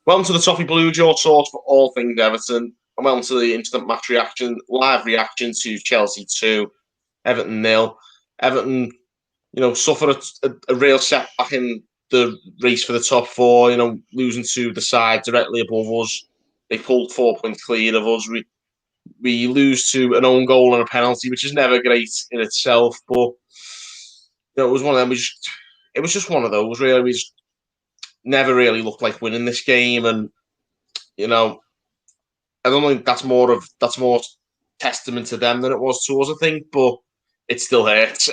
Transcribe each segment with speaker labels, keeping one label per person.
Speaker 1: Welcome to the Toffee Blue, your source for all things Everton. And welcome to the instant match reaction, live reaction to Chelsea 2, Everton 0. Everton, suffer a real setback in the race for the top four, losing to the side directly above us. They pulled 4 points clear of us. We lose to an own goal and a penalty, which is never great in itself. But it was one of them. It was just one of those, really. We just never really looked like winning this game, and I don't think that's more testament to them than it was to us, I think, but it still hurts.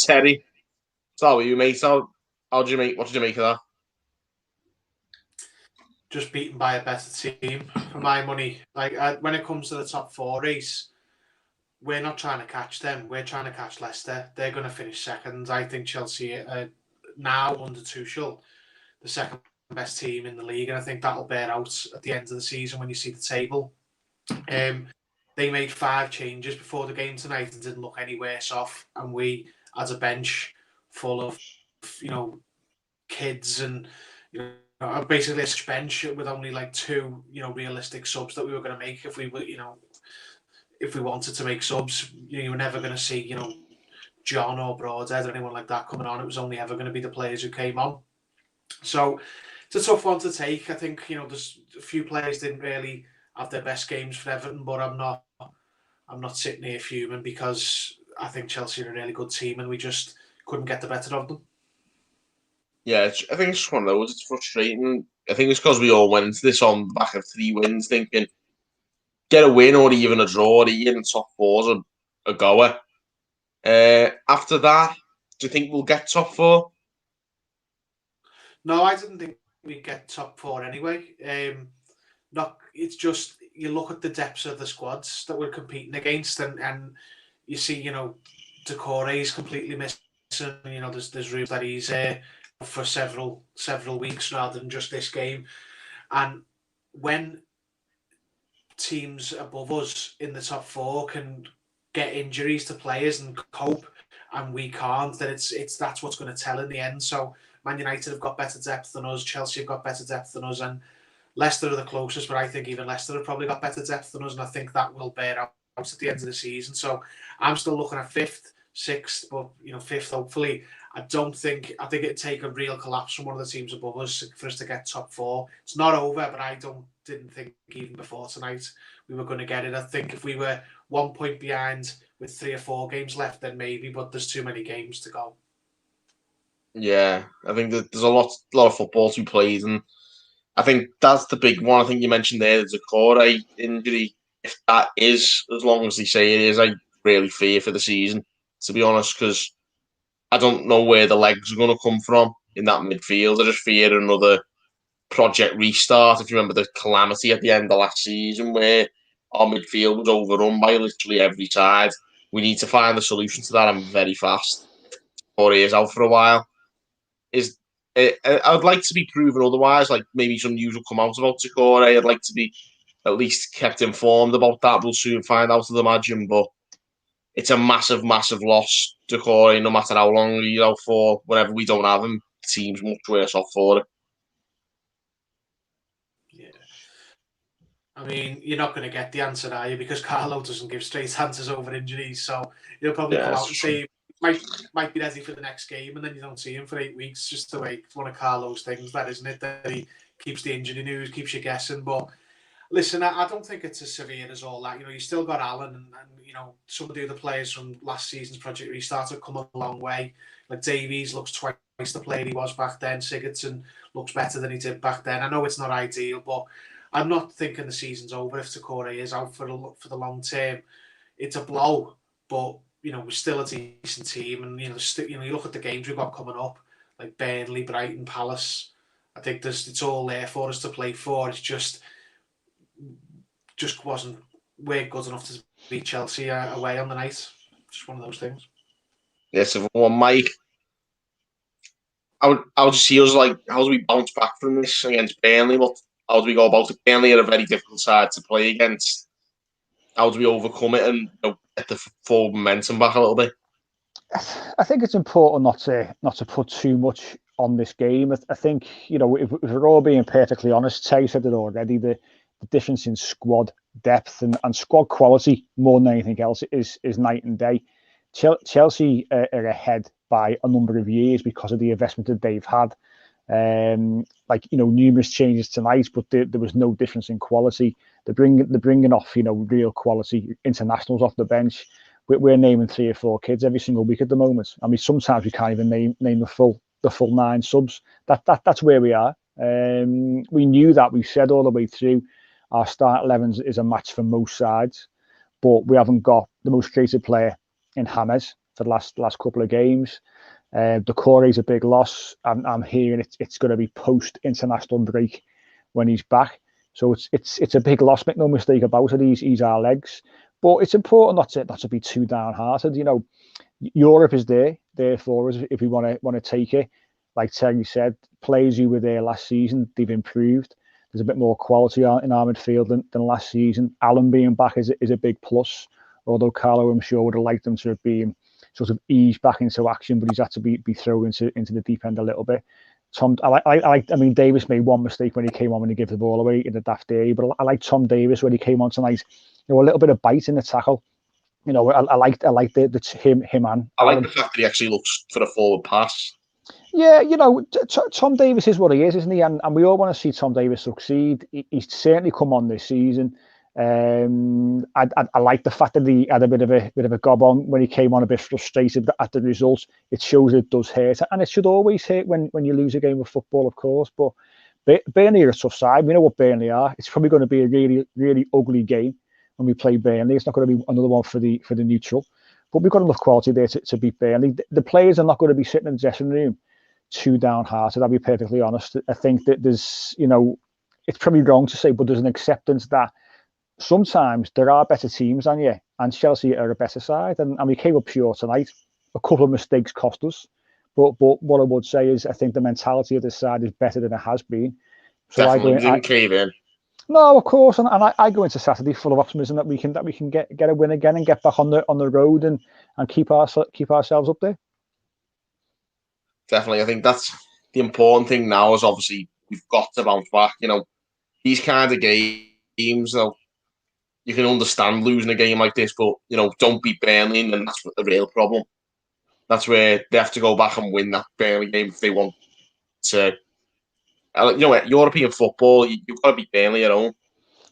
Speaker 1: Terry, how are you, mate? What did you make of that?
Speaker 2: Just beaten by a better team, for my money. When it comes to the top four race, we're not trying to catch them. We're trying to catch Leicester. They're going to finish second. I think Chelsea are now under Tuchel, the second best team in the league, and I think that'll bear out at the end of the season when you see the table. They made 5 changes before the game tonight and didn't look any worse off, and we, as a bench full of kids and basically a bench with only like 2 realistic subs that we were going to make if we were if we wanted to make subs. You were never going to see John or Broadhead or anyone like that coming on. It was only ever going to be the players who came on. So it's a tough one to take. I think there's a few players didn't really have their best games for Everton, but I'm not sitting here fuming because I think Chelsea are a really good team and we just couldn't get the better of them.
Speaker 1: Yeah, I think it's just one of those. It's frustrating. I think it's because we all went into this on the back of 3 wins, thinking get a win or even a draw, even top four's a goer. After that, do you think we'll get top 4?
Speaker 2: No, I didn't think we'd get top 4 anyway. It's just you look at the depths of the squads that we're competing against, and you see, Deco is completely missing. There's rumours that he's for several weeks rather than just this game. And when teams above us in the top 4 can get injuries to players and cope, and we can't, then that's what's going to tell in the end. So Man United have got better depth than us. Chelsea have got better depth than us, and Leicester are the closest, but I think even Leicester have probably got better depth than us, and I think that will bear out at the end of the season. So I'm still looking at 5th, 6th, but 5th hopefully. I think it'd take a real collapse from one of the teams above us for us to get top 4. It's not over, but I didn't think even before tonight we were going to get it. I think if we were 1 point behind with 3 or 4 games left, then maybe, but there's too many games to go.
Speaker 1: Yeah, I think that there's a lot of football to be played, and I think that's the big one. I think you mentioned there the Decore injury. If that is, as long as they say it is, I really fear for the season, to be honest, because I don't know where the legs are going to come from in that midfield. I just fear another project restart. If you remember the calamity at the end of last season where our midfield was overrun by literally every side, we need to find a solution to that and very fast. 4 years out for a while. I would like to be proven otherwise, like maybe some news will come out about Decore. I'd like to be at least kept informed about that. We'll soon find out, I'd imagine, but it's a massive, massive loss, Decore, no matter how long he's out for. Whenever we don't have him, the team's much worse off for it.
Speaker 2: Yeah. I mean, you're not going to get the answer, are you? Because Carlo doesn't give straight answers over injuries, so he'll probably come out and say might be ready for the next game, and then you don't see him for 8 weeks. Just the way it's one of Carlo's things, that isn't it? That he keeps the injury news, keeps you guessing. But listen, I don't think it's as severe as all that. You still got Allen, and some of the other players from last season's Project Restart have come a long way. Like Davies looks twice the player he was back then. Sigurdsson looks better than he did back then. I know it's not ideal, but I'm not thinking the season's over if Decore is out for the long term. It's a blow, but we're still a decent team, and you look at the games we've got coming up, like Burnley, Brighton, Palace. I think it's all there for us to play for. It's just we're good enough to beat Chelsea away on the night. Just one of those things.
Speaker 1: Yes, everyone, Mike. How do you see us, how do we bounce back from this against Burnley? How do we go about it? Burnley are a very difficult side to play against. How do we overcome it and get the forward momentum back a little bit?
Speaker 3: I think it's important not to put too much on this game. I think, if we're all being perfectly honest, Terry said it already, the difference in squad depth and squad quality more than anything else is night and day. Chelsea are ahead by a number of years because of the investment that they've had. Numerous changes tonight, but there was no difference in quality. They're bringing off, real quality internationals off the bench. We're naming 3 or 4 kids every single week at the moment. I mean, sometimes we can't even name the full 9 subs. That's where we are. We knew that. We said all the way through our start 11 is a match for most sides, but we haven't got the most creative player in Hamos for the last couple of games. Deco is a big loss. I'm hearing it's going to be post international break when he's back. So it's a big loss. Make no mistake about it. He's our legs. But it's important not to be too downhearted. Europe is there for us if we want to take it. Like Terry said, players who were there last season, they've improved. There's a bit more quality in our midfield than last season. Alan being back is a big plus. Although Carlo, I'm sure, would have liked him to have been sort of eased back into action, but he's had to be thrown into the deep end a little bit. I mean, Davis made one mistake when he came on when he gave the ball away in the daft day, but I like Tom Davis when he came on tonight. A little bit of bite in the tackle. I like him and
Speaker 1: I like the fact that he actually looks for a forward pass.
Speaker 3: Yeah, Tom Davis is what he is, isn't he? And we all want to see Tom Davis succeed. He's certainly come on this season. I like the fact that he had a bit of a gob on when he came on a bit frustrated at the results. It shows it does hurt, and it should always hurt when you lose a game of football, of course. But Burnley are a tough side. We know what Burnley are. It's probably going to be a really, really ugly game when we play Burnley. It's not going to be another one for the neutral, but we've got enough quality there to beat Burnley. The players are not going to be sitting in the dressing room too downhearted. I'll be perfectly honest. I think that there's, it's probably wrong to say, but there's an acceptance that sometimes there are better teams than you, and Chelsea are a better side. And we came up short tonight. A couple of mistakes cost us. But what I would say is I think the mentality of this side is better than it has been. So
Speaker 1: Definitely, we didn't cave in.
Speaker 3: No, of course, and I go into Saturday full of optimism that we can get a win again and get back on the road and keep ourselves up there.
Speaker 1: Definitely, I think that's the important thing now. Is obviously we've got to bounce back. These kind of games, you can understand losing a game like this, but don't beat Burnley, and then that's the real problem. That's where they have to go back and win that Burnley game if they want to. European football, you've got to beat Burnley at home.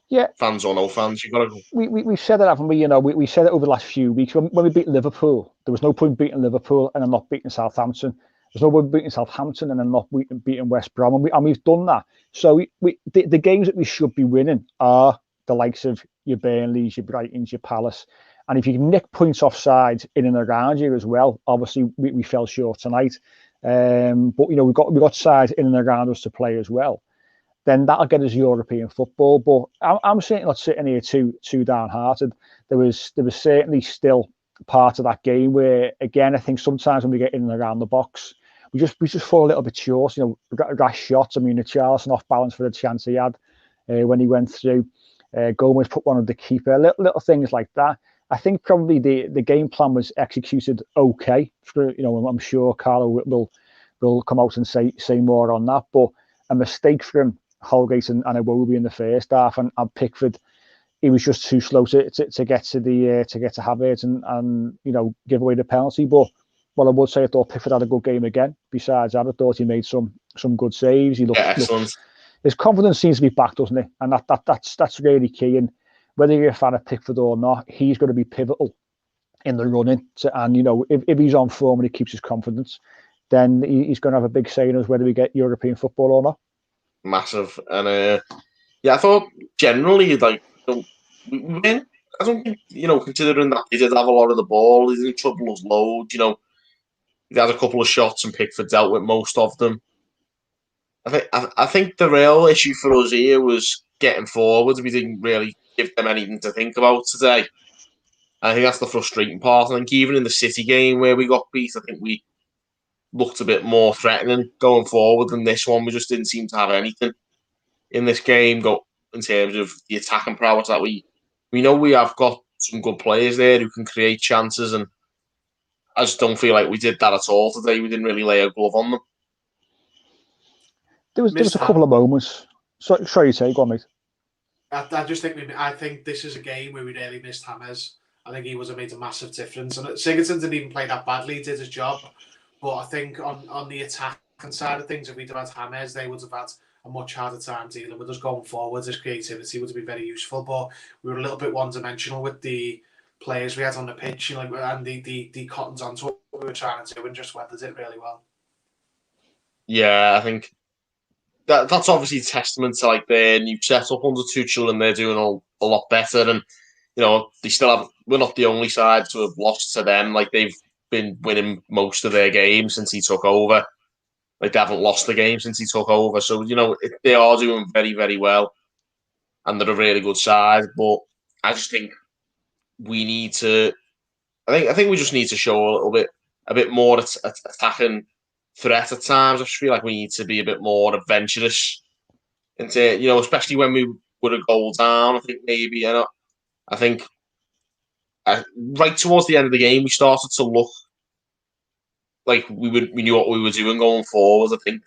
Speaker 3: Yeah,
Speaker 1: fans or no fans, you've got to go.
Speaker 3: We've said it, haven't we? We said it over the last few weeks. When we beat Liverpool, there was no point beating Liverpool and then not beating Southampton. There's no point beating Southampton and then not beating West Brom, and we've done that. So the games that we should be winning are the likes of your Burnleys, your Brightons, your Palace. And if you can nick points off sides in and around you as well, obviously we fell short tonight. But we've got sides in and around us to play as well. Then that'll get us European football. But I'm certainly not sitting here too downhearted. There was certainly still part of that game where, again, I think sometimes when we get in and around the box, we just fall a little bit short. Rash shots. I mean, Richarlison off balance for the chance he had when he went through. Gomez put one on the keeper. Little things like that. I think probably the game plan was executed okay. I'm sure Carlo will come out and say more on that. But a mistake from Holgate and Iwobi in the first half, and Pickford, he was just too slow to get to Havertz and give away the penalty. But what I would say, I thought Pickford had a good game again. Besides that, I thought he made some good saves. He looked excellent. His confidence seems to be back, doesn't it? And that's really key. And whether you're a fan of Pickford or not, he's going to be pivotal in the running. And if he's on form and he keeps his confidence, then he's going to have a big say in us whether we get European football or not.
Speaker 1: Massive. And I thought generally we win. I don't think considering that he did have a lot of the ball, he didn't trouble us loads. He had a couple of shots and Pickford dealt with most of them. I think the real issue for us here was getting forward. We didn't really give them anything to think about today. I think that's the frustrating part. I think even in the City game where we got beat, I think we looked a bit more threatening going forward than this one. We just didn't seem to have anything in this game in terms of the attacking prowess that we know we have got some good players there who can create chances, and I just don't feel like we did that at all today. We didn't really lay a glove on them.
Speaker 3: There was a couple of moments. Sorry, go on, mate.
Speaker 2: I just think I think this is a game where we really missed Hamos. I think he made a massive difference. And Sigurdsson didn't even play that badly; he did his job. But I think on the attacking side of things, if we'd have had Hamos, they would have had a much harder time dealing with us going forward. His creativity would have been very useful, but we were a little bit one-dimensional with the players we had on the pitch, and the cottons onto what we were trying to do, and just weathered it really well.
Speaker 1: Yeah, I think that's obviously a testament to like their new setup under Tuchel, and they're doing a lot better. And they still have. We're not the only side to have lost to them. Like they've been winning most of their games since he took over. Like they haven't lost the game since he took over. So they are doing very, very well, and they're a really good side. But I just think we need to. I think we just need to show a bit more attacking threat at times. I just feel like we need to be a bit more adventurous, into especially when we were a goal down. I think maybe I think right towards the end of the game we started to look like we knew what we were doing going forward. I think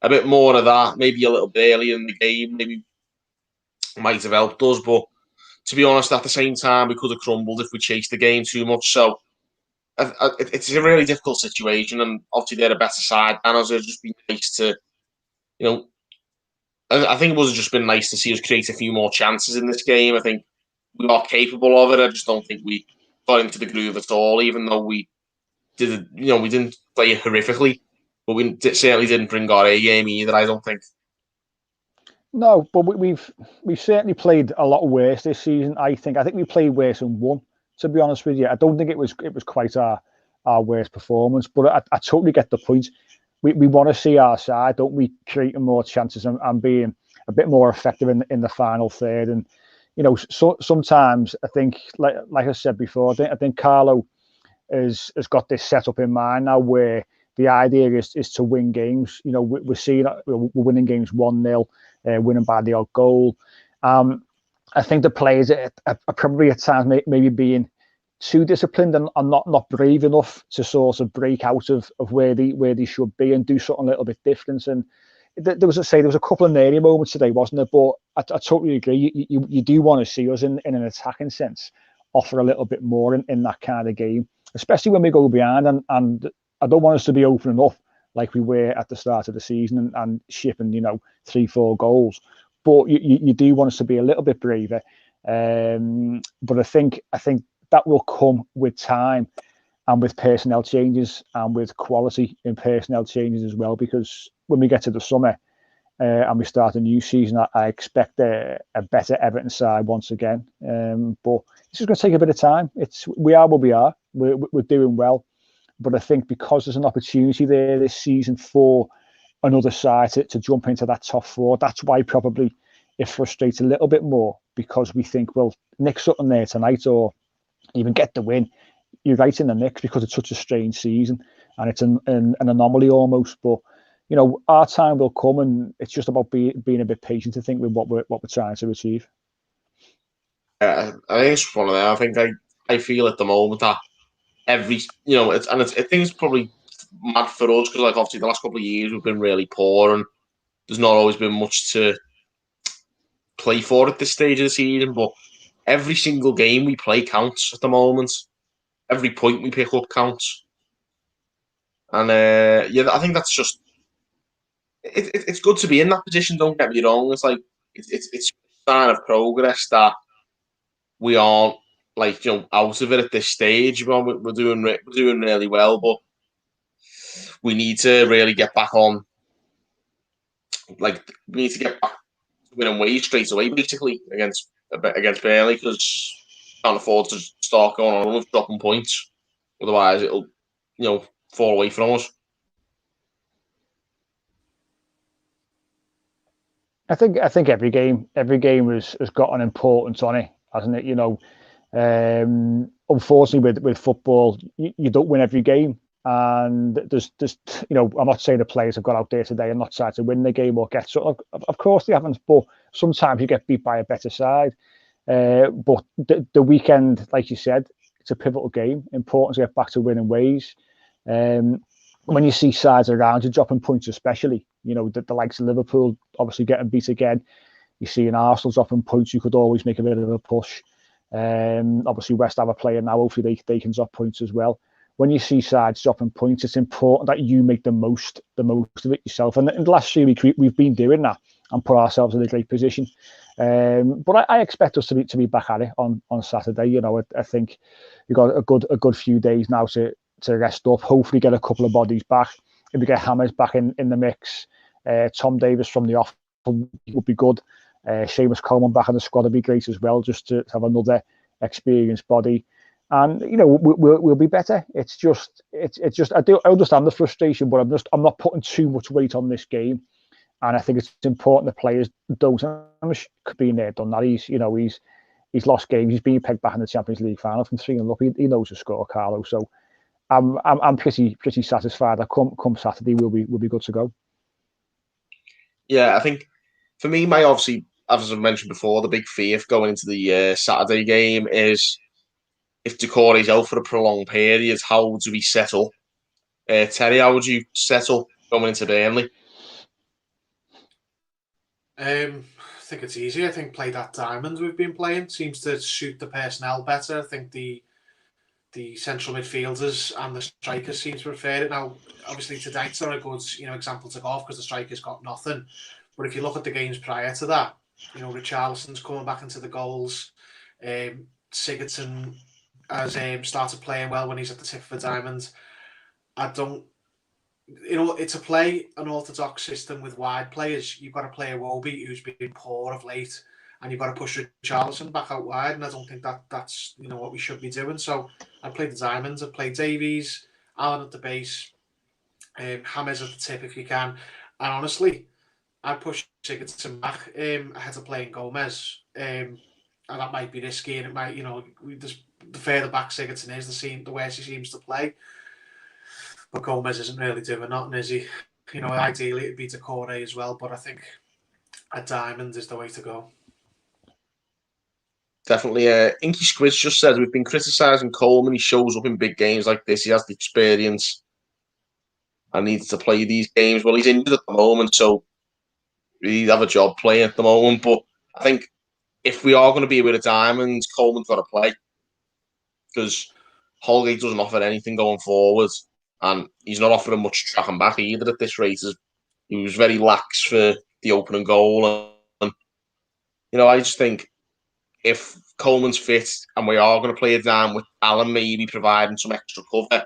Speaker 1: a bit more of that, maybe a little bit early in the game, maybe might have helped us. But to be honest, at the same time, we could have crumbled if we chased the game too much. So it's a really difficult situation, and obviously they're a better side. And it'd just be nice to, I think it would have just been nice to see us create a few more chances in this game. I think we are capable of it. I just don't think we got into the groove at all, even though we did. We didn't play horrifically, but we certainly didn't bring our A game either. I don't think.
Speaker 3: No, but we've certainly played a lot worse this season. I think we played worse and won. To be honest with you, I don't think it was quite our worst performance. But I totally get the point. We want to see our side, don't we, creating more chances and being a bit more effective in the final third. And sometimes I think, like I said before, I think Carlo has got this set up in mind now where the idea is to win games. We're seeing we're winning games 1-0, winning by the odd goal. I think the players are probably at times maybe being too disciplined and not brave enough to sort of break out of where they should be and do something a little bit different. And there was a couple of near moments today, wasn't there? But I totally agree. You do want to see us in an attacking sense offer a little bit more in that kind of game, especially when we go behind. And I don't want us to be opening up like we were at the start of the season and shipping 3-4 goals. But you do want us to be a little bit braver. But I think that will come with time and with personnel changes and with quality in personnel changes as well. Because when we get to the summer and we start a new season, I expect a better Everton side once again. But this is going to take a bit of time. We are where we are. We're doing well. But I think because there's an opportunity there this season for another side to jump into that top four, that's why probably it frustrates a little bit more, because we think, well, nick something there tonight or even get the win. You're right in the mix because it's such a strange season and it's an anomaly almost. But our time will come, and it's just about being a bit patient, I think, with what we're trying to achieve.
Speaker 1: I think it's one of them. I think I feel at the moment that I think it's probably mad for us because, like, obviously the last couple of years we've been really poor and there's not always been much to play for at this stage of the season. But every single game we play counts at the moment. Every point we pick up counts. And I think that's just it's good to be in that position. Don't get me wrong. It's like it's a sign of progress that we aren't out of it at this stage. We're doing really well, but we need to really get back on. Like, we need to get back to winning ways straight away, basically against Burnley, because we can't afford to start going on with dropping points. Otherwise, it'll fall away from us.
Speaker 3: I think every game has got an importance on it, hasn't it? Unfortunately, with football, you don't win every game, and there's I'm not saying the players have got out there today and not tried to win the game or get so. Of course they haven't, but sometimes you get beat by a better side. But the weekend, like you said, it's a pivotal game. Important to get back to winning ways. When you see sides around you dropping points, especially, You know, the likes of Liverpool obviously getting beat again. You're seeing Arsenal dropping points. You could always make a bit of a push. Obviously, West Ham are playing now. Hopefully, they can drop points as well. When you see sides dropping points, it's important that you make the most of it yourself. And in the last 3 weeks, we've been doing that and put ourselves in a great position. But I expect us to be back at it on Saturday. You know, I think we've got a good few days now to rest up. Hopefully, get a couple of bodies back. If we get Hamos back in the mix, Tom Davis from the off would be good. Seamus Coleman back in the squad would be great as well, just to have another experienced body. And you know, we'll be better. It's just I understand the frustration, but I'm not putting too much weight on this game. And I think it's important the players don't. Could be there, done that. He's lost games. He's been pegged back in the Champions League final from 3-0 up. He knows the score, Carlo. So I'm pretty satisfied that come Saturday we'll be good to go.
Speaker 1: Yeah, I think for me, my obviously, as I mentioned before, the big fear going into the Saturday game is if Decore's out for a prolonged period, how do we settle? Terry, how would you settle going into Burnley?
Speaker 2: I think it's easy. I think play that diamond we've been playing seems to suit the personnel better. I think the central midfielders and the strikers seem to prefer it. Now, obviously, tonight's are a good example to go off because the strikers got nothing. But if you look at the games prior to that, Richarlison's coming back into the goals. Sigurdsson has started playing well when he's at the tip of a diamond. It's a play an orthodox system with wide players. You've got to play a Iwobi who's been poor of late, and you've got to push Richarlison back out wide. And I don't think that's what we should be doing. So I played the diamonds. I played Davies, Allen at the base, Hamos at the tip if you can. And honestly, I push Sigurdsson back ahead of playing Gomez. And that might be risky, and it might, the further back Sigurdsson is, the worse he seems to play. But Gomez isn't really doing nothing, is he? Ideally it'd be Decore as well, but I think a diamond is the way to go.
Speaker 1: Definitely. Inky Squids just said we've been criticising Coleman. He shows up in big games like this. He has the experience and needs to play these games. Well, he's injured at the moment, so he'd have a job playing at the moment. But I think if we are going to be with a diamond, Coleman's got to play because Holgate doesn't offer anything going forward. And he's not offering much tracking back either at this rate. He was very lax for the opening goal. And I just think if Coleman's fit and we are going to play it down with Allen maybe providing some extra cover,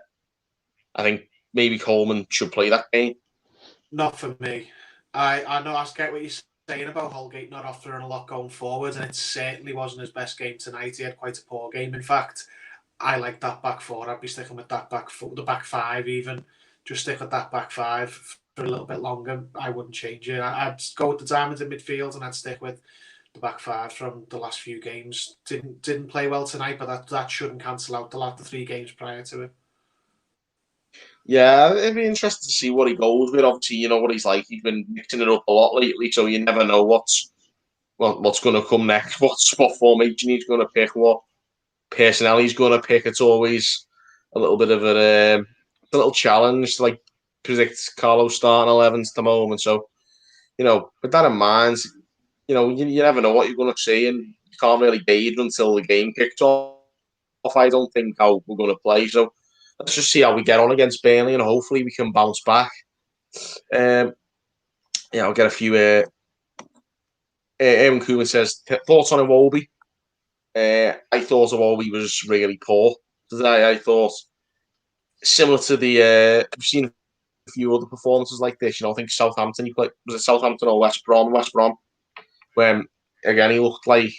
Speaker 1: I think maybe Coleman should play that game.
Speaker 2: Not for me. I know I get what you're saying about Holgate not offering a lot going forward, and it certainly wasn't his best game tonight. He had quite a poor game. In fact, I like that back four. I'd be sticking with that back four, the back five even. Just stick with that back five for a little bit longer. I wouldn't change it. I'd go with the diamonds in midfield and I'd stick with the back five from the last few games. Didn't play well tonight, but that shouldn't cancel out the 3 games prior to it.
Speaker 1: Yeah, it'd be interesting to see what he goes with. Obviously, you know what he's like. He's been mixing it up a lot lately, so you never know what's going to come next, what formation he's going to pick, what personnel he's going to pick. It's always a little bit of a little challenge to like predict Carlo's starting 11s at the moment. So, with that in mind, you never know what you're going to see, and you can't really gauge until the game kicks off. I don't think how we're going to play. So let's just see how we get on against Burnley, and hopefully we can bounce back. I'll get a few. Aaron Koeman says thoughts on Iwobi. I thought Iwobi was really poor today. I thought similar to the we've seen a few other performances like this. I think Southampton. He played, was it Southampton or West Brom? West Brom. When again he looked like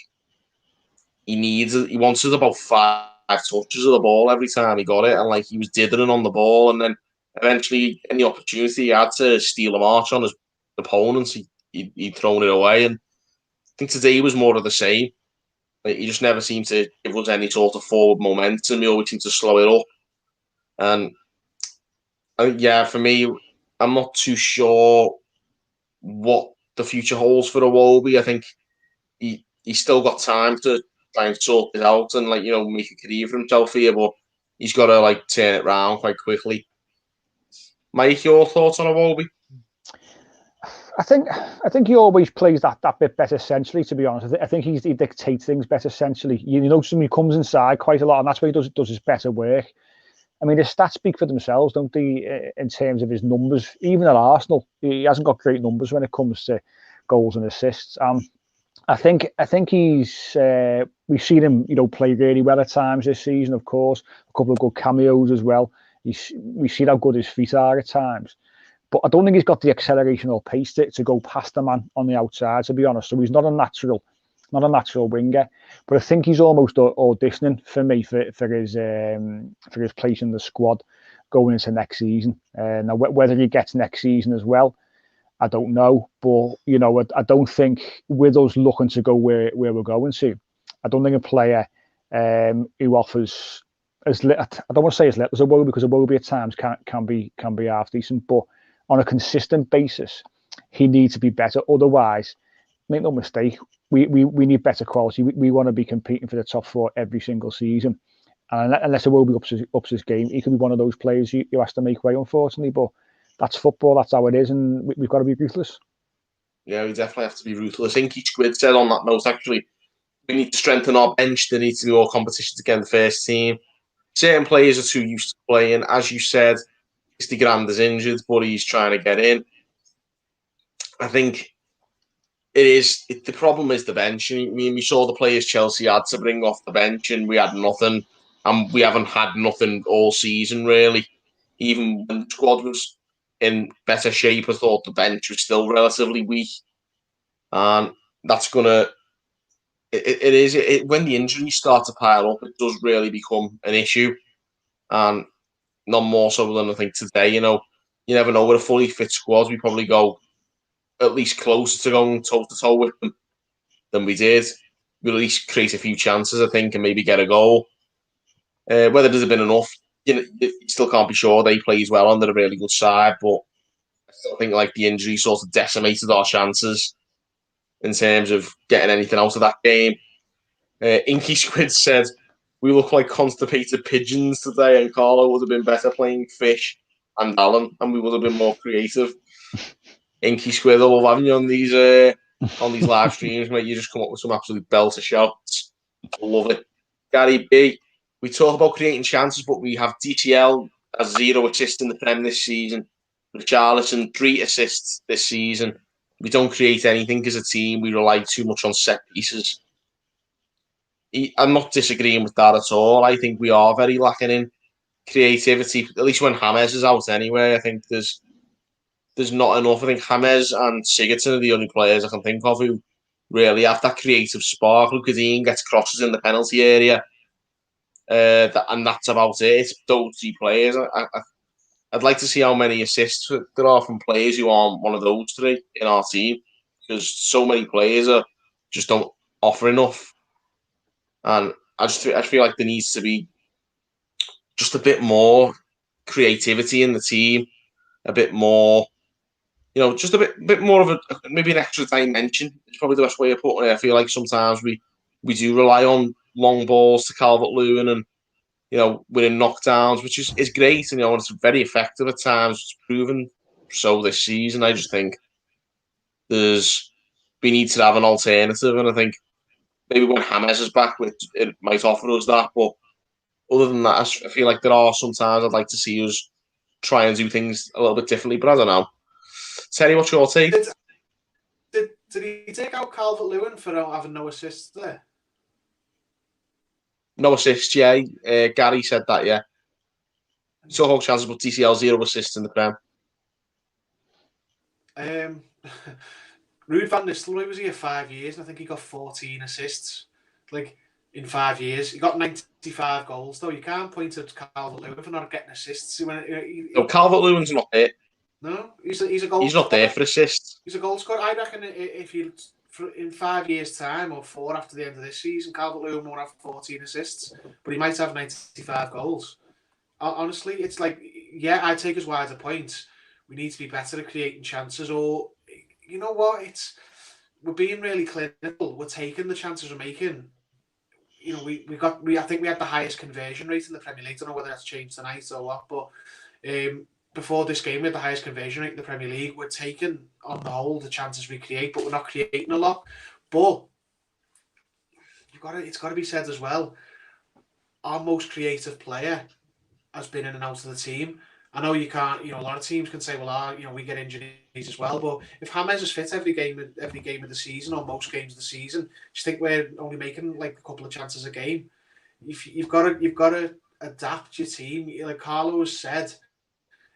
Speaker 1: he wanted about 5 touches of the ball every time he got it, and like he was dithering on the ball, and then eventually any opportunity he had to steal a march on his opponents, he'd thrown it away. And I think today was more of the same. Like, he just never seemed to give us any sort of forward momentum. He always seemed to slow it up. And I think, for me, I'm not too sure what the future holds for Iwobi. I think he's still got time to try and sort it out and make a career for himself here, but he's got to turn it around quite quickly. Mike, your thoughts on Iwobi?
Speaker 3: I think he always plays that bit better centrally. To be honest, I think he dictates things better centrally. You know, somebody comes inside quite a lot, and that's where he does his better work. I mean, the stats speak for themselves, don't they? In terms of his numbers, even at Arsenal, he hasn't got great numbers when it comes to goals and assists. I think he's. We've seen him, play really well at times this season. Of course, a couple of good cameos as well. We've seen how good his feet are at times. But I don't think he's got the acceleration or pace to go past the man on the outside, to be honest. So he's not a natural winger. But I think he's almost auditioning for me for his place in the squad going into next season. Now, whether he gets next season as well, I don't know. But, I don't think with us looking to go where we're going to, I don't think a player who offers as little, I don't want to say as little as Iwobi, because Iwobi at times can be half decent, but on a consistent basis, he needs to be better. Otherwise, make no mistake, we need better quality. We want to be competing for the top 4 every single season. And unless Iwobi ups his game, he could be one of those players who has to make way, unfortunately. But that's football, that's how it is, and we've got to be ruthless.
Speaker 1: Yeah, we definitely have to be ruthless. Inky Squid said on that note, actually, we need to strengthen our bench. There needs to be more competition to get in the first team. Certain players are too used to playing. As you said, 60 grand is injured, but he's trying to get in. I think the problem is the bench. I mean, we saw the players Chelsea had to bring off the bench, and we had nothing, and we haven't had nothing all season, really. Even when the squad was in better shape, I thought the bench was still relatively weak. And that's going to... when the injuries start to pile up, it does really become an issue. And not more so than I think today, you never know. With a fully fit squad, we probably go at least closer to going toe-to-toe with them than we did. We'll at least create a few chances, I think, and maybe get a goal. Whether there's been enough, you still can't be sure. They play as well under a really good side, but I still think the injury sort of decimated our chances in terms of getting anything out of that game. Inky Squid said, we look like constipated pigeons today, and Carlo would have been better playing Fish and Alan, and we would have been more creative. Inky Squid, I love having you on these live streams, mate. You just come up with some absolute belter shots. Love it. Gary B, we talk about creating chances, but we have DCL as 0 assists in the Prem this season. Richarlison, 3 assists this season. We don't create anything as a team. We rely too much on set pieces. I'm not disagreeing with that at all. I think we are very lacking in creativity, at least when Hamos is out anyway. I think there's not enough. I think Hamos and Sigurdsson are the only players I can think of who really have that creative spark. Luka Dean gets crosses in the penalty area, and that's about it. It's those 3 players. I'd like to see how many assists there are from players who aren't one of those 3 in our team, because so many players just don't offer enough. And I feel like there needs to be just a bit more creativity in the team, a bit more, just a bit more of maybe an extra dimension. It's probably the best way of putting it. I feel like sometimes we do rely on long balls to Calvert-Lewin and, winning knockdowns, which is great. And, it's very effective at times. It's proven so this season. I just think we need to have an alternative. And I think maybe when Hamos is back, it might offer us that. But other than that, I feel like there are sometimes I'd like to see us try and do things a little bit differently. But I don't know. Terry, what's your take?
Speaker 2: Did he take out Calvert-Lewin for having no assists there?
Speaker 1: No assists, yeah. Gary said that, yeah. So whole chances, but TCL 0 assists in the Prem.
Speaker 2: Ruud van Nistelrooy was here 5 years, and I think he got 14 assists. In 5 years, he got 95 goals. Though you can't point at Calvert-Lewin for not getting assists.
Speaker 1: No, Calvert-Lewin's not there.
Speaker 2: No, he's a goal.
Speaker 1: He's not there for assists.
Speaker 2: He's a goal scorer. I reckon if you in 5 years' time or 4 after the end of this season, Calvert-Lewin won't have 14 assists, but he might have 95 goals. Honestly, it's I take his wider point. We need to be better at creating chances, or you know what? We're being really clinical. We're taking the chances we're making. I think we had the highest conversion rate in the Premier League. I don't know whether that's changed tonight or what, but before this game, we had the highest conversion rate in the Premier League. We're taking, on the whole, the chances we create, but we're not creating a lot. But it's got to be said as well, our most creative player has been in and out of the team. I know you can't, a lot of teams can say, well, we get injuries as well. But if Hamos is fit every game of the season or most games of the season, do you think we're only making like a couple of chances a game? You've got to adapt your team. Like Carlo has said,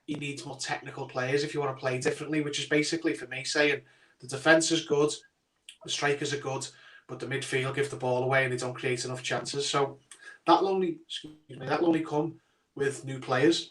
Speaker 2: he needs more technical players if you want to play differently, which is basically for me saying the defence is good, the strikers are good, but the midfield give the ball away and they don't create enough chances. So that'll only come with new players.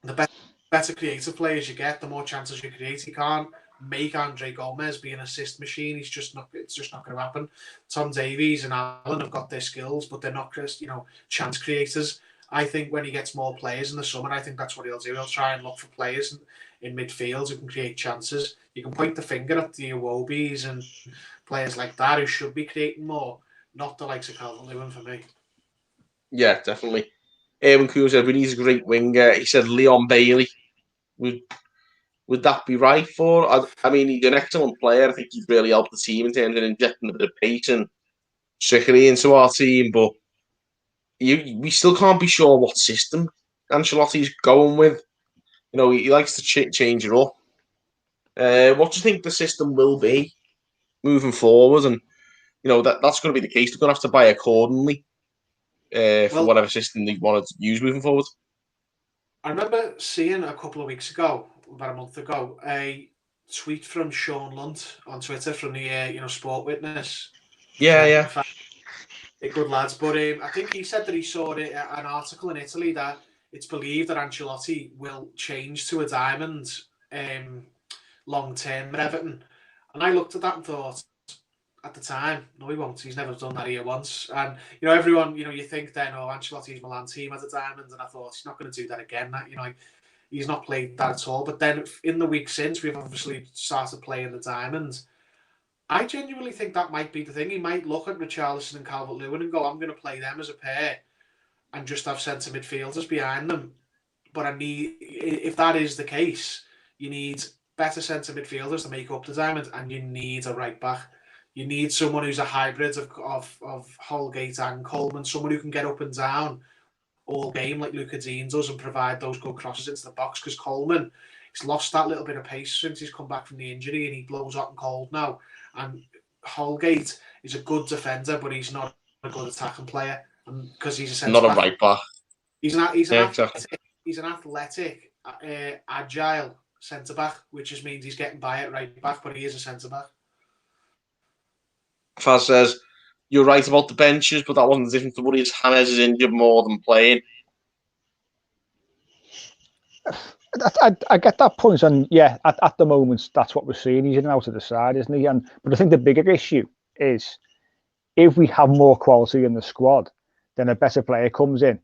Speaker 2: The better creative players you get, the more chances you create. You can't make Andre Gomez be an assist machine. It's just not going to happen. Tom Davies and Allen have got their skills, but they're not just chance creators. I think when he gets more players in the summer, I think that's what he'll do. He'll try and look for players in midfield who can create chances. You can point the finger at the Iwobis and players like that who should be creating more, not the likes of CalvertLewin for me.
Speaker 1: Yeah, definitely. When Kuhn said we need a great winger, he said Leon Bailey. Would that be right for? I mean, he's an excellent player. I think he's really helped the team in terms of injecting a bit of pace and trickery into our team, but we still can't be sure what system Ancelotti's going with. He likes to change it up. What do you think the system will be moving forward? And that's going to be the case. They're going to have to buy accordingly for whatever system they want to use moving forward.
Speaker 2: I remember seeing a couple of weeks ago, about a month ago, a tweet from Sean Lunt on Twitter from the Sport Witness.
Speaker 1: Yeah.
Speaker 2: Good lads, but I think he said that he saw an article in Italy that it's believed that Ancelotti will change to a diamond long term at Everton, and I looked at that and thought, at the time, no, he won't. He's never done that here once, and everyone, you think then, Ancelotti's Milan team has a diamond, and I thought he's not going to do that again. He's not played that at all. But then in the week since, we've obviously started playing the diamond. I genuinely think that might be the thing. He might look at Richarlison and Calvert-Lewin and go, I'm going to play them as a pair and just have centre midfielders behind them. But if that is the case, you need better centre midfielders to make up the diamond, and you need a right back. You need someone who's a hybrid of Holgate and Coleman, someone who can get up and down all game like Luca Dean does and provide those good crosses into the box, because Coleman, he's lost that little bit of pace since he's come back from the injury and he blows hot and cold now. And Holgate is a good defender, but he's not a good attacking player because he's a centre
Speaker 1: back. Not a right back.
Speaker 2: He's an athletic, agile centre back, which just means he's getting by at right back, but he is a centre back.
Speaker 1: Faz says, you're right about the benches, but that wasn't the difference. The worry is Hamos is injured more than playing.
Speaker 3: I get that point, and yeah, at the moment, that's what we're seeing. He's in and out of the side, isn't he? But I think the bigger issue is if we have more quality in the squad, then a better player comes in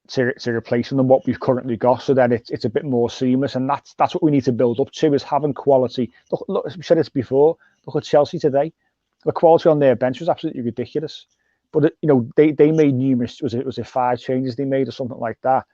Speaker 3: to replace him than what we've currently got. So then it's a bit more seamless, and that's what we need to build up to, is having quality. Look, we said this before. Look at Chelsea today. The quality on their bench was absolutely ridiculous. But they made numerous. Was it 5 changes they made or something like that?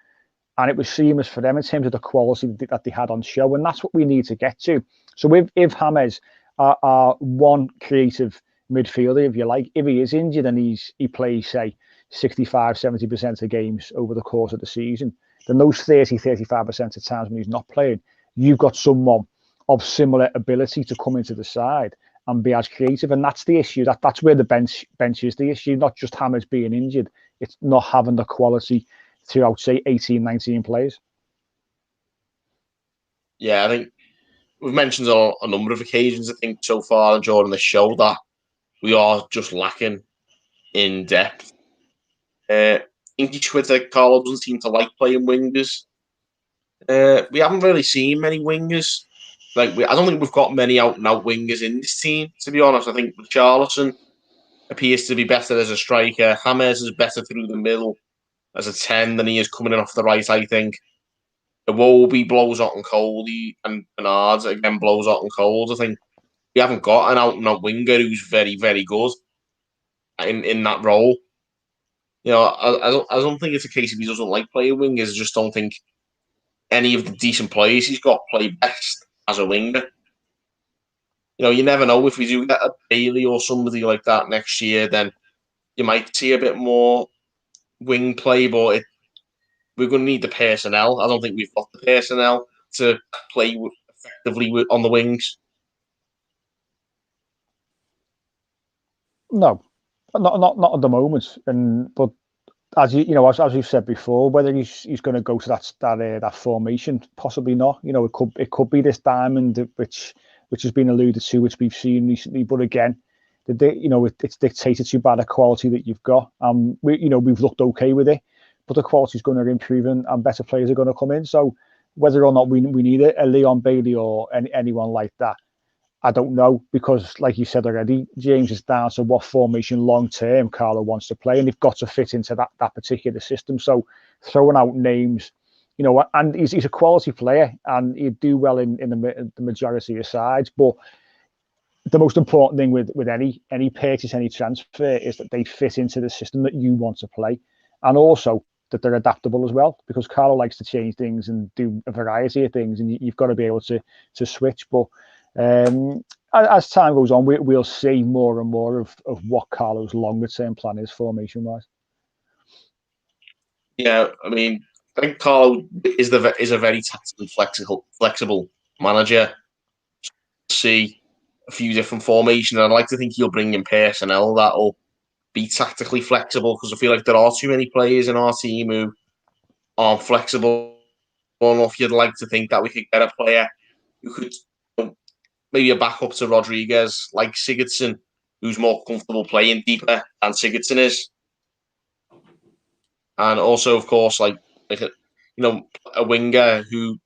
Speaker 3: And it was seamless for them in terms of the quality that they had on show. And that's what we need to get to. So if Hamos, our one creative midfielder, if you like, if he is injured and he plays, say, 65, 70% of games over the course of the season, then those 30, 35% of times when he's not playing, you've got someone of similar ability to come into the side and be as creative. And that's the issue. That's where the bench is the issue, not just Hamos being injured. It's not having the quality throughout, say, 18, 19 players.
Speaker 1: Yeah, I think we've mentioned on a number of occasions, I think, so far during the show that we are just lacking in depth. Inky Twitter, Carlo doesn't seem to like playing wingers. We haven't really seen many wingers. I don't think we've got many out-and-out wingers in this team, to be honest. I think Richarlison appears to be better as a striker. Hamos is better through the middle as a 10 than he is coming in off the right, I think. Iwobi blows hot and cold, and Bernard again blows hot and cold. I think we haven't got an out-and-out winger who's very, very good in that role. I don't think it's a case if he doesn't like playing wingers. I just don't think any of the decent players he's got play best as a winger. You never know if we do get a Bailey or somebody like that next year, then you might see a bit more wing play, but we're going to need the personnel. I don't think we've got the personnel to play effectively on the wings.
Speaker 3: No, not at the moment. But as as you've said before, whether he's going to go to that formation, possibly not. It could be this diamond which has been alluded to, which we've seen recently. But again, it's dictated to by the quality that you've got. We've looked okay with it, but the quality is going to improve and better players are going to come in. So whether or not we need a Leon Bailey or anyone like that, I don't know, because like you said already, James, is down to what formation long term Carlo wants to play, and they've got to fit into that particular system. So throwing out names, and he's a quality player and he'd do well in the majority of sides. But the most important thing with any purchase, any transfer, is that they fit into the system that you want to play, and also that they're adaptable as well, because Carlo likes to change things and do a variety of things, and you've got to be able to switch. But as time goes on, we'll see more and more of what Carlo's longer term plan is formation wise.
Speaker 1: Yeah, I mean, I think Carlo is a very tactically flexible manager. See a few different formations. I'd like to think he'll bring in personnel that'll be tactically flexible, because I feel like there are too many players in our team who aren't flexible enough. You'd like to think that we could get a player who could maybe a backup to Rodriguez, like Sigurdsson, who's more comfortable playing deeper than Sigurdsson is. And also, of course, like a winger who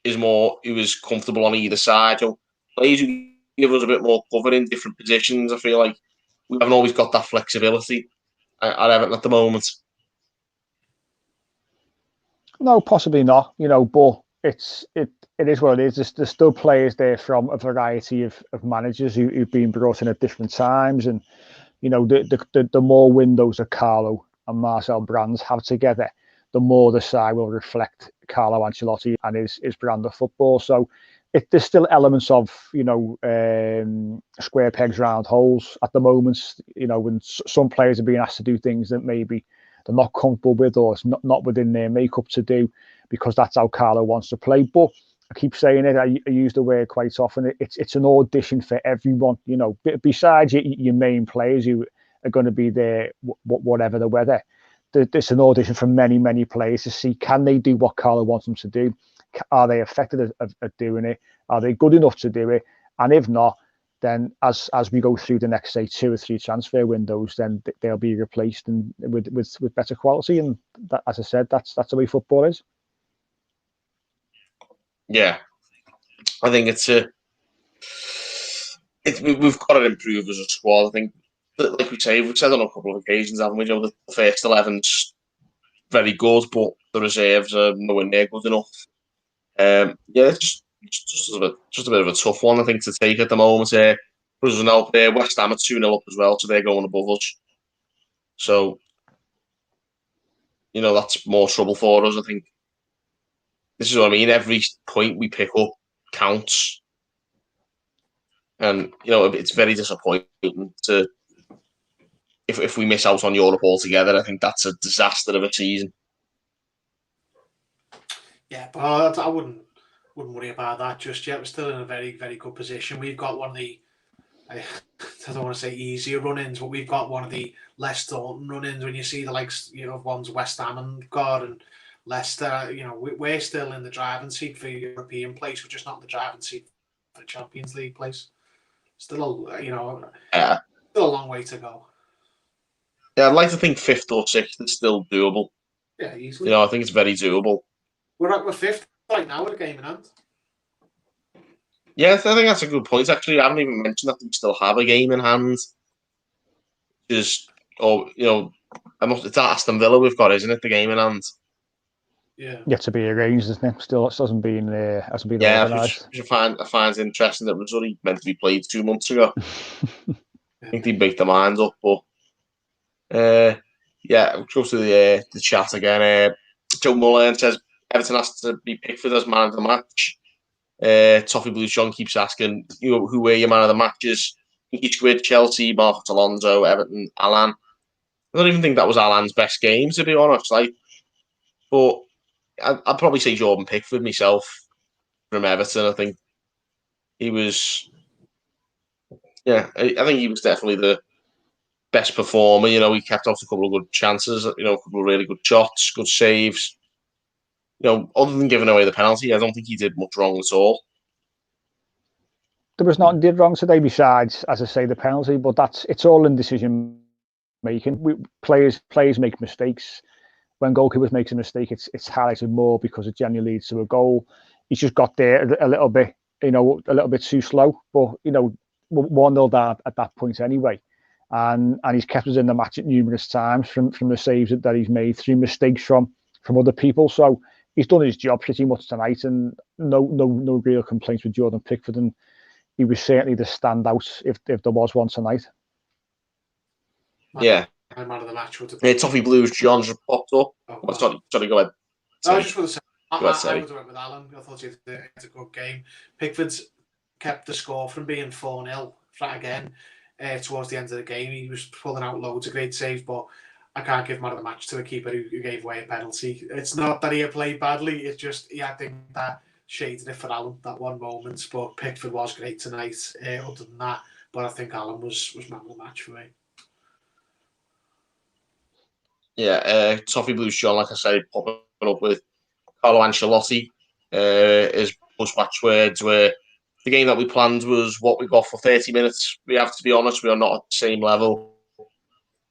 Speaker 1: is comfortable on either side. So players who give us a bit more cover in different positions. I feel like we haven't always got that flexibility at Everton at the moment.
Speaker 3: No, possibly not. But it is what it is. There's still players there from a variety of managers who've been brought in at different times, and the more windows that Carlo and Marcel Brands have together, the more the side will reflect Carlo Ancelotti and his brand of football. So there's still elements of square pegs round holes at the moment. When some players are being asked to do things that maybe they're not comfortable with, or it's not within their makeup to do, because that's how Carlo wants to play. But I keep saying it, I use the word quite often, it's an audition for everyone, besides your main players who are going to be there whatever the weather. It's an audition for many, many players to see, can they do what Carlo wants them to do? Are they effective at doing it? Are they good enough to do it? And if not, then as we go through the next, say, 2 or 3 transfer windows, then they'll be replaced and with better quality. And that, as I said, that's the way football is.
Speaker 1: Yeah, I think we've got to improve as a squad. I think, like we've said on a couple of occasions, haven't we? The first 11's very good, but the reserves are nowhere near good enough. It's just a bit of a tough one, I think, to take at the moment. West Ham are 2-0 up as well, so they're going above us. So, that's more trouble for us, I think. This is what I mean. Every point we pick up counts. And, it's very disappointing if we miss out on Europe altogether. I think that's a disaster of a season.
Speaker 2: Yeah, but I wouldn't worry about that just yet. We're still in a very, very good position. We've got one of the, I don't want to say easier run-ins, but we've got one of the less daunting run-ins when you see the likes, ones West Ham and God and Leicester. We're still in the driving seat for European place. We're just not in the driving seat for the Champions League place. Still, still a long way to go.
Speaker 1: Yeah, I'd like to think 5th or 6th is still doable.
Speaker 2: Yeah, easily.
Speaker 1: I think it's very doable.
Speaker 2: We're 5th right now with a game in hand.
Speaker 1: Yeah, I think that's a good point. Actually, I haven't even mentioned that we still have a game in hand. It's at Aston Villa we've got, isn't it? The game in hand.
Speaker 2: Yeah.
Speaker 3: Yet to be arranged, isn't it? Still, it hasn't been organised.
Speaker 1: Which I find interesting that it was only meant to be played 2 months ago. I think they make their minds up, but we'll go to the chat again. Joe Mullen says Everton has to be Pickford as man of the match. Toffee Blues John keeps asking, who were your man of the matches? Each with Chelsea, Marcos Alonso, Everton, Alan. I don't even think that was Alan's best game, to be honest. But I'd probably say Jordan Pickford myself from Everton. I think he was, I think he was definitely the best performer. He kept off a couple of good chances, a couple of really good shots, good saves. Other than giving away the penalty, I don't think he did much wrong at all.
Speaker 3: There was nothing did wrong today besides, as I say, the penalty, but it's all in decision making. Players make mistakes. When goalkeepers makes a mistake, it's highlighted more because it generally leads to a goal. He's just got there a little bit, a little bit too slow. But 1-0 down at that point anyway, and he's kept us in the match at numerous times from the saves that he's made through mistakes from other people. So he's done his job pretty much tonight, and no real complaints with Jordan Pickford, and he was certainly the standout if there was one tonight.
Speaker 1: Yeah.
Speaker 2: Man of the match.
Speaker 1: Toffee Blues John just popped up. Sorry, go ahead.
Speaker 2: I was just going to say, I would have went with Alan. I thought he had a good game. Pickford's kept the score from being 4-0 flat again towards the end of the game. He was pulling out loads of great saves, but I can't give man of the match to a keeper who gave away a penalty. It's not that he had played badly, it's just he had that shaded it for Alan, that one moment. But Pickford was great tonight, other than that. But I think Alan was man of the match for me.
Speaker 1: Yeah, Toffee Blues John, like I said, popping up with Carlo Ancelotti. His post-match words were, the game that we planned was what we got for 30 minutes. We have to be honest, we are not at the same level.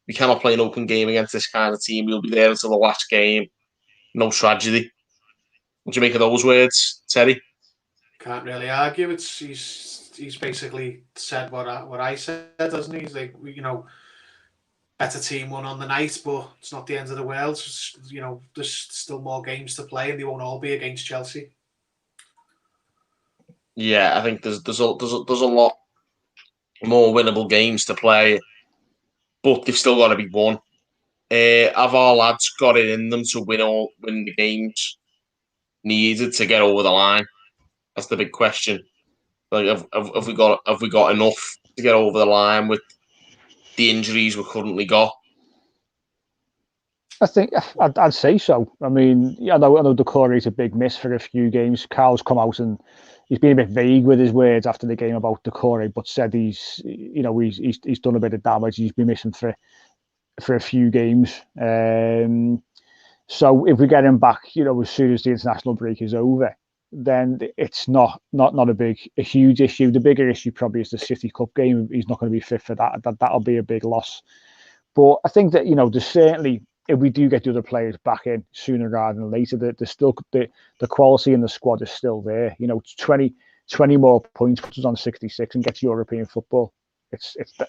Speaker 1: We cannot play an open game against this kind of team. We'll be there until the last game. No tragedy. What do you make of those words, Terry?
Speaker 2: Can't really argue. He's basically said what I said, doesn't he? He's like, better team won on the night, but it's not the end of the world. There's still more games to play, and they won't all be against Chelsea.
Speaker 1: Yeah, I think there's a lot more winnable games to play, but they've still got to be won. Have our lads got it in them to win the games needed to get over the line? That's the big question. Like, have we got enough to get over the line with the injuries we've currently got?
Speaker 3: I think I'd say so. I mean, I know Decore's a big miss for a few games. Carl's come out and he's been a bit vague with his words after the game about Decore, but said he's done a bit of damage. He's been missing for a few games. So if we get him back, as soon as the international break is over, then it's not a huge issue. The bigger issue probably is the City Cup game. He's not going to be fit for that. That'll be a big loss. But I think that there's certainly, if we do get the other players back in sooner rather than later, there's still the quality in the squad is still there. 20 more points puts us on 66 and gets European football.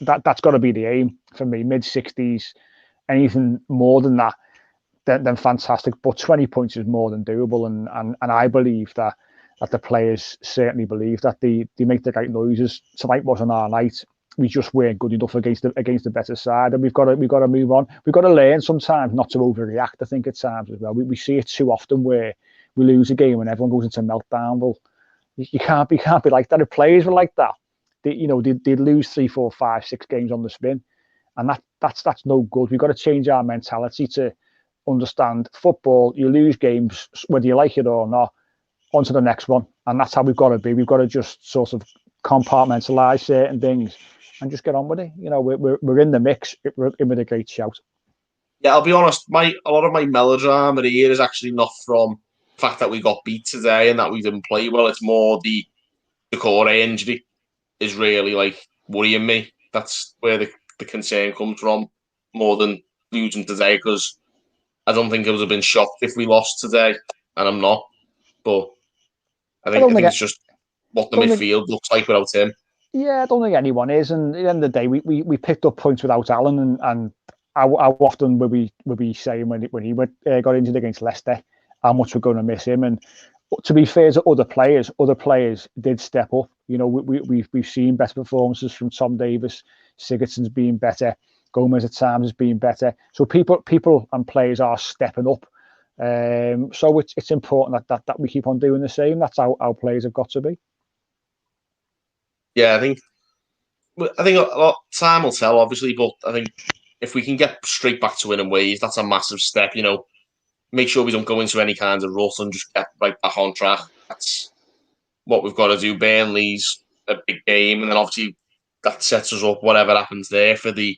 Speaker 3: That's got to be the aim for me. Mid-60s, anything more than that, then fantastic. But 20 points is more than doable, and I believe that the players certainly believe that they make the right noises. Tonight wasn't our night. We just weren't good enough against the better side, and we've got to move on. We've got to learn sometimes not to overreact. I think at times as well, we see it too often where we lose a game and everyone goes into meltdown. Well, you can't be like that. If players were like that, they'd lose 3, 4, 5, 6 games on the spin, and that's no good. We've got to change our mentality to understand football. You lose games whether you like it or not. On to the next one, and that's how we've got to be. We've got to just sort of compartmentalize certain things and just get on with it. We're in the mix. We're in with a great shout.
Speaker 1: Yeah, I'll be honest. A lot of my melodrama here is actually not from the fact that we got beat today and that we didn't play well. It's more the Decore injury is really worrying me. That's where the concern comes from more than losing today, because I don't think I would have been shocked if we lost today, and I'm not. But I think it's just what the midfield looks like without him.
Speaker 3: Yeah, I don't think anyone is. And at the end of the day, we picked up points without Alan, and how often were we saying when he got injured against Leicester how much we're going to miss him? And to be fair to other players did step up. We've seen better performances from Tom Davis. Sigurdsson's being better. Gomez at times has been better. So people and players are stepping up. So it's important that we keep on doing the same. That's how our players have got to be.
Speaker 1: Yeah, I think a lot time will tell, obviously, but I think if we can get straight back to winning ways, that's a massive step. Make sure we don't go into any kind of rut and just get right back on track. That's what we've got to do. Burnley's a big game, and then obviously that sets us up, whatever happens there, for the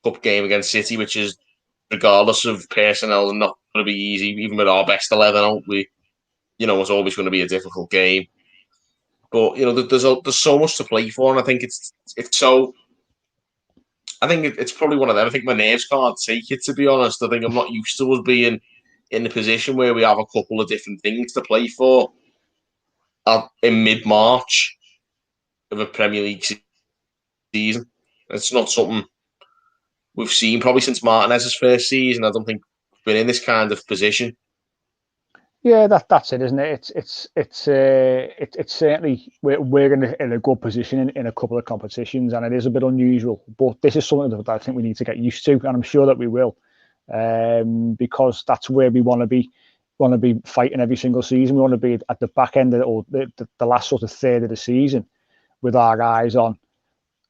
Speaker 1: cup game against City, which is, regardless of personnel, not going to be easy, even with our best 11 out. It's always going to be a difficult game. But there's so much to play for, and I think it's so. I think it's probably one of them. I think my nerves can't take it, to be honest. I think I'm not used to us being in the position where we have a couple of different things to play for in mid-March of a Premier League season. It's not something we've seen probably since Martinez's first season. I don't think we've been in this kind of position.
Speaker 3: Yeah, that's it, isn't it? It's certainly we're in a good position in a couple of competitions, and it is a bit unusual. But this is something that I think we need to get used to, and I'm sure that we will, because that's where we want to be. Want to be fighting every single season. We want to be at the back end of or the last sort of third of the season, with our eyes on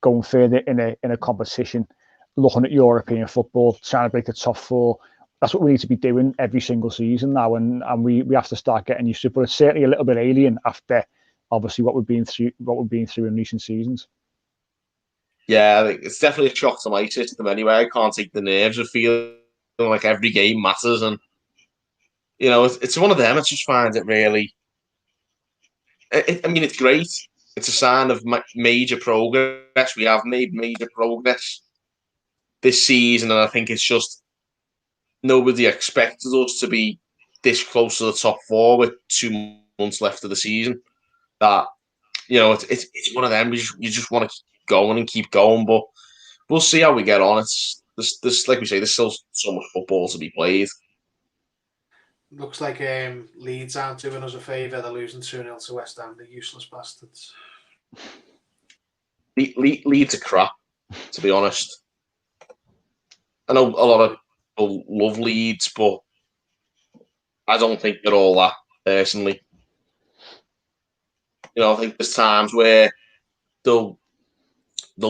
Speaker 3: going further in a competition, looking at European football, trying to break the top four. That's what we need to be doing every single season now, and we have to start getting used to it. But it's certainly a little bit alien after, obviously, what we've been through in recent seasons.
Speaker 1: Yeah, I think it's definitely a shock to my system anyway. I can't take the nerves of feeling like every game matters, and it's one of them. I just find it really. It's great. It's a sign of major progress. We have made major progress this season, and I think it's just nobody expected us to be this close to the top four with 2 months left of the season. That it's one of them. You just want to keep going, but we'll see how we get on. There's like we say, there's still so much football to be played.
Speaker 2: Looks like Leeds aren't doing us a favour. They're losing 2-0 to West Ham. The useless bastards.
Speaker 1: Leeds are crap, to be honest. I know a lot of people love Leeds, but I don't think they're all that, personally. I think there's times where they'll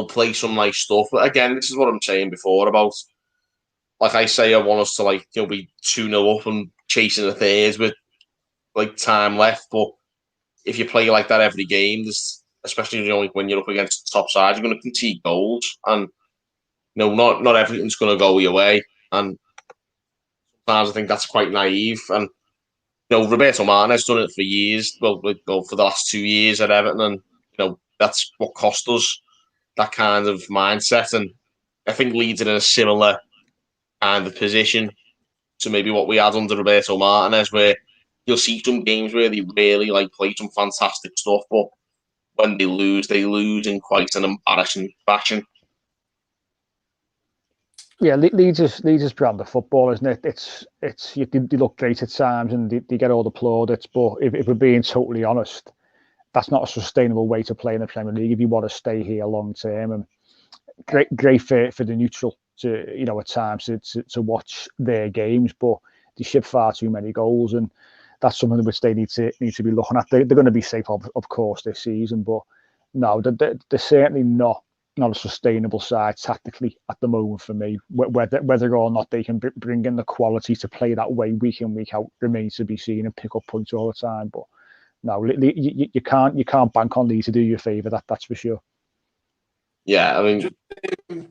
Speaker 1: play some nice stuff. But again, this is what I'm saying before about, like I say, I want us to be 2-0 up and chasing the thirds with time left. But if you play like that every game, especially when you're up against the top side, you're going to concede goals, and not everything's going to go your way. And sometimes I think that's quite naive. And Roberto Martinez done it for years. Well, for the last 2 years at Everton, and that's what cost us that kind of mindset. And I think Leeds are in a similar kind of position to maybe what we had under Roberto Martinez, where you'll see some games where they really play some fantastic stuff, but when they lose in quite an embarrassing fashion.
Speaker 3: Yeah, Leeds is brand of football, isn't it? They look great at times and they get all the plaudits, but if we're being totally honest, that's not a sustainable way to play in the Premier League if you want to stay here long term. And great for the neutral to at times to watch their games, but they ship far too many goals, and that's something which they need to be looking at. They're going to be safe, of course, this season, but no, they're certainly not a sustainable side tactically at the moment for me. Whether or not they can bring in the quality to play that way week in, week out remains to be seen and pick up points all the time. But no, you can't bank on Leeds to do you a favour. That's for sure.
Speaker 1: Yeah, I mean,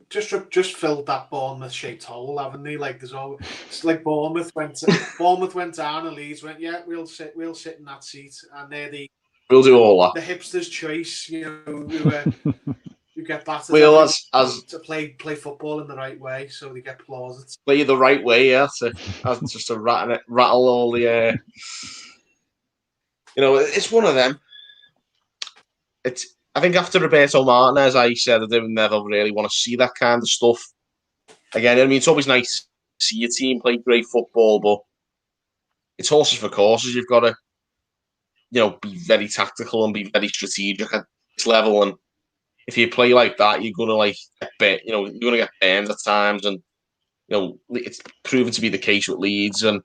Speaker 2: just filled that Bournemouth-shaped hole, haven't they? It's like Bournemouth went down and Leeds went, yeah, we'll sit in that seat, and they're
Speaker 1: we'll do all that.
Speaker 2: The hipster's choice, you get battered.
Speaker 1: Well,
Speaker 2: to play football in the right way, so they get plaudits.
Speaker 1: Play the right way, yeah. Just to rattle all the. It's one of them. I think after Roberto Martinez, I said I didn't never really want to see that kind of stuff again. It's always nice to see your team play great football, but it's horses for courses. You've got to, be very tactical and be very strategic at this level. And if you play like that, you're gonna you're gonna get burned at times. And it's proven to be the case with Leeds. And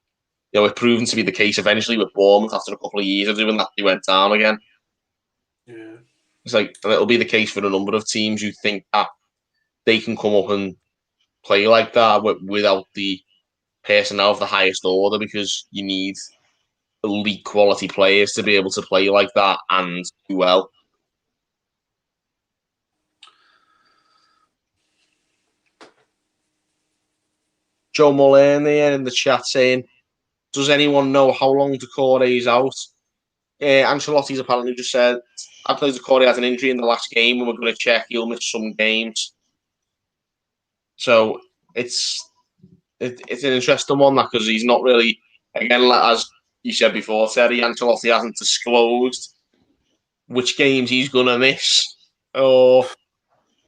Speaker 1: it's proven to be the case eventually with Bournemouth after a couple of years of doing that, they went down again.
Speaker 2: Yeah.
Speaker 1: It's like, and it'll be the case for a number of teams who think that they can come up and play like that without the personnel of the highest order, because you need elite quality players to be able to play like that and do well. Joe Mullane there in the chat saying, does anyone know how long Decore is out? Ancelotti's apparently just said, I believe Decore has an injury in the last game and we're going to check. He'll miss some games. So it's an interesting one, that, because he's not really, again, as you said before, Terry, Ancelotti hasn't disclosed which games he's going to miss. Or,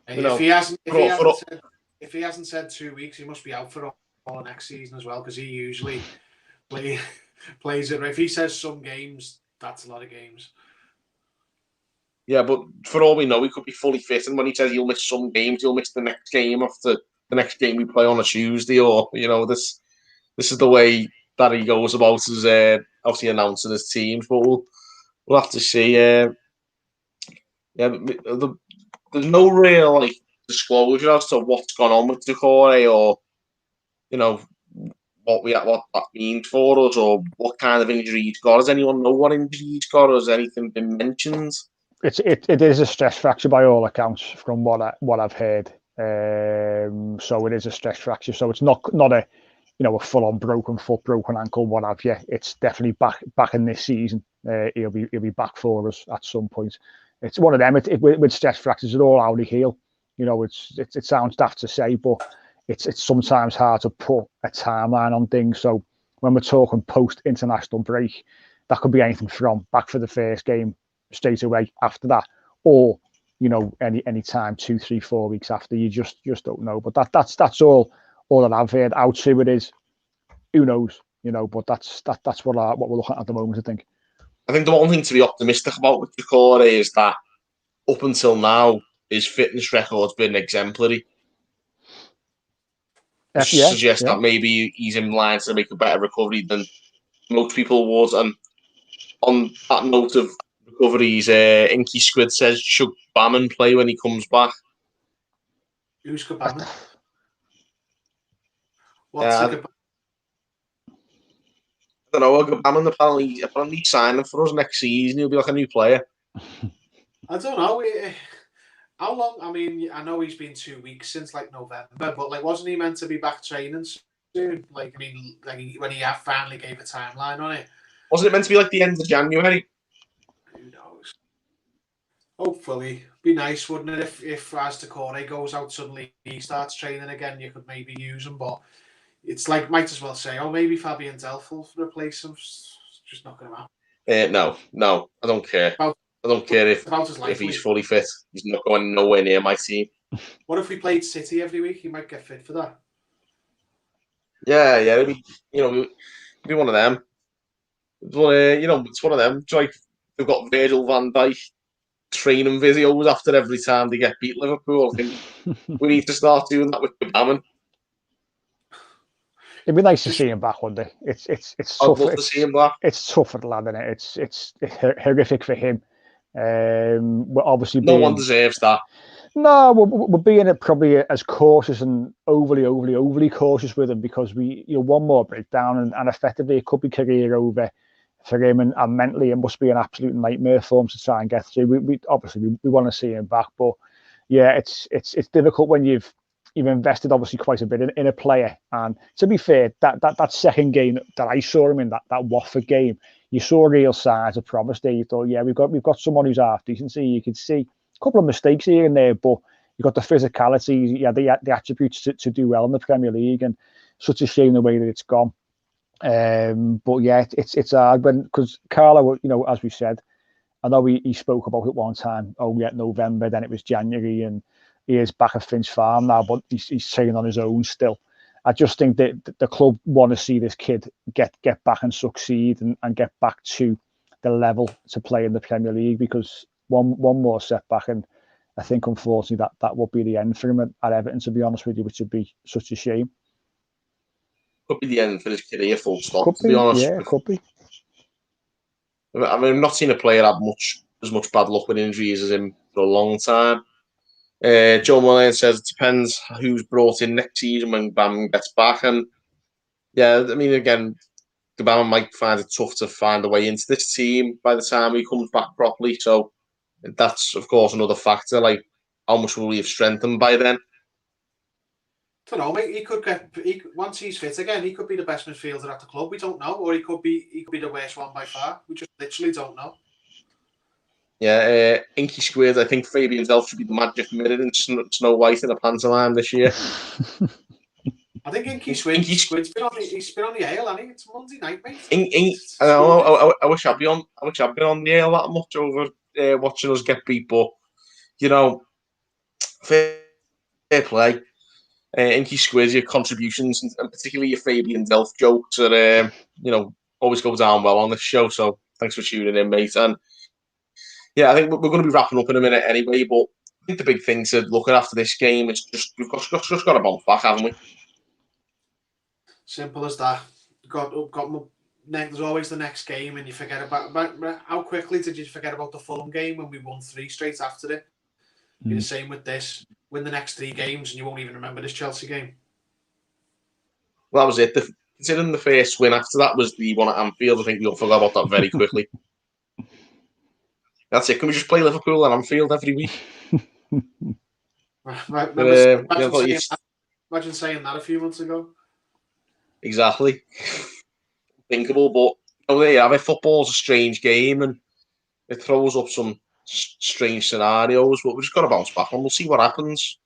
Speaker 2: if he hasn't said 2 weeks, he must be out for all next season as well, because he usually plays it. If he says some games, that's a lot of games.
Speaker 1: Yeah, but for all we know, he could be fully fit, and when he says he'll miss some games, he'll miss the next game after the next game we play on a Tuesday, or this is the way that he goes about his obviously announcing his teams. But we'll have to see. There's no real disclosure as to what's gone on with Decore, or what that means for us, or what kind of injury he's got. Does anyone know what injury he's got, or has anything been mentioned?
Speaker 3: It is a stress fracture by all accounts from what I've heard. So it is a stress fracture. So it's not a a full on broken foot, broken ankle, what have you. It's definitely back in this season. He'll be back for us at some point. It's one of them. With stress fractures, it's all how they heal. It sounds daft to say, but it's sometimes hard to put a timeline on things. So when we're talking post international break, that could be anything from back for the first game straight away after that, or any time 2, 3, 4 weeks after. You just don't know. But that's all that I've heard. How true it is, who knows? But that's what we're looking at the moment, I think.
Speaker 1: I think the one thing to be optimistic about with Decore is that up until now, his fitness record's been exemplary. Suggests that maybe he's in line to make a better recovery than most people would. And on that note of recoveries, Inky Squid says, should Baman play when he comes back?
Speaker 2: Who's Baman? What's
Speaker 1: I don't know. Baman apparently signing for us next season. He'll be like a new player.
Speaker 2: I don't know. How long? I mean, I know he's been 2 weeks since November, but wasn't he meant to be back training soon? When he finally gave a timeline on it.
Speaker 1: Wasn't it meant to be the end of January?
Speaker 2: Who knows? Hopefully, be nice, wouldn't it? If as Decore goes out suddenly, he starts training again, you could maybe use him. But it's might as well say, maybe Fabian Delph will replace him. It's just not going to happen.
Speaker 1: No, I don't care. I don't care if he's fully fit. He's not going nowhere near my team.
Speaker 2: What if we played City every week? He might get fit for that.
Speaker 1: Yeah. It'd be one of them. But, it's one of them. It's they've got Virgil van Dijk training videos after every time they get beat Liverpool. I think we need to start doing that with Baman.
Speaker 3: It'd be nice to see him back one day. It's
Speaker 1: I'd love to see him back.
Speaker 3: It's tough for the lad, isn't it? It's horrific for him. We're obviously
Speaker 1: no one deserves that.
Speaker 3: No, we're being probably as cautious and overly cautious with him, because we one more breakdown and effectively it could be career over for him, and mentally it must be an absolute nightmare for him to try and get through. We obviously want to see him back, but yeah, it's difficult when you've invested obviously quite a bit in a player. And to be fair, that second game that I saw him in, that Watford game, you saw real signs of promise there. You thought, yeah, we've got someone who's half decency. You could see a couple of mistakes here and there, but you've got the physicality, the attributes to do well in the Premier League, and such a shame the way that it's gone. But yeah, it's hard because Carlo, as we said, I know he spoke about it one time. Oh yeah, November, then it was January, and he is back at Finch Farm now, but he's training on his own still. I just think that the club want to see this kid get back and succeed and get back to the level to play in the Premier League, because one more setback, and I think unfortunately that would be the end for him at Everton, to be honest with you, which would be such a shame.
Speaker 1: could be the end for his career, full stop,
Speaker 3: Could
Speaker 1: to
Speaker 3: be,
Speaker 1: be honest.
Speaker 3: yeah, could be.
Speaker 1: I mean, I've not seen a player have as much bad luck with injuries as him for a long time. Joe Mullane says it depends who's brought in next season when Bam gets back. And yeah, I mean, again, Bam might find it tough to find a way into this team by the time he comes back properly. So that's, of course, another factor. Like, how much will we have strengthened by then?
Speaker 2: I don't know, mate. He could once he's fit again, he could be the best midfielder at the club. We don't know, or he could be the worst one by far. We just literally don't know.
Speaker 1: Yeah, Inky Squared. I think Fabian Delph should be the magic mirror in Snow White in a pantomime this year.
Speaker 2: I think Inky Squid's been on the ale, hasn't he? It's Monday night, mate.
Speaker 1: I wish I'd been on the ale that much over watching us get beat, but you know, fair play. Inky Squid, your contributions and particularly your Fabian Delph jokes are always go down well on this show. So thanks for tuning in, mate. And yeah, I think we're going to be wrapping up in a minute anyway, but I think the big thing to look at after this game is we've just got to bounce back, haven't we?
Speaker 2: Simple as that. There's always the next game, and you forget about how quickly did you forget about the Fulham game when we won 3 straight after it? Be the same with this. Win the next 3 games, and you won't even remember this Chelsea game.
Speaker 1: Well, that was it. Considering the first win after that was the one at Anfield, I think we'll forget about that very quickly. That's it. Can we just play Liverpool at Anfield every week?
Speaker 2: Imagine saying that a few months ago.
Speaker 1: Exactly. Thinkable, but there you have it. Football's a strange game, and it throws up some strange scenarios. But we just got to bounce back, and we'll see what happens.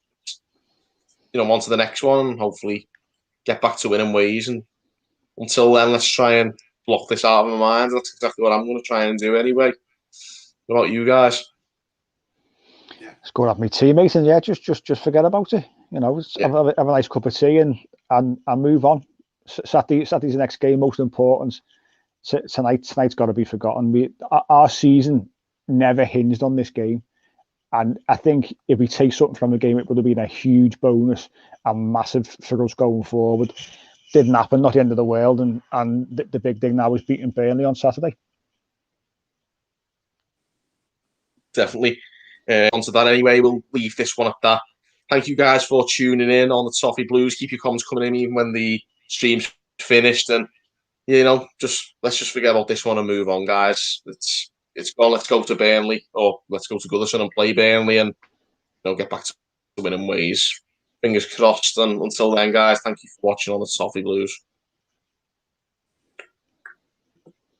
Speaker 1: On to the next one, and hopefully get back to winning ways. And until then, let's try and block this out of my mind. That's exactly what I'm going to try and do anyway. What about you guys?
Speaker 3: Yeah. Just go and have my teammates, and just forget about it. Have a nice cup of tea and move on. Saturday's the next game, most important. Tonight's got to be forgotten. Our season never hinged on this game, and I think if we take something from the game, it would have been a huge bonus and massive for us going forward. Didn't happen, not the end of the world, and the big thing now is beating Burnley on Saturday.
Speaker 1: Definitely. Onto that anyway, we'll leave this one at that. Thank you guys for tuning in on the Toffee Blues. Keep your comments coming in even when the stream's finished, and let's just forget about this one and move on, guys. It's gone. Let's go to Burnley, or let's go to Goodison and play Burnley, and get back to winning ways. Fingers crossed. And until then, guys, thank you for watching on the Toffee Blues.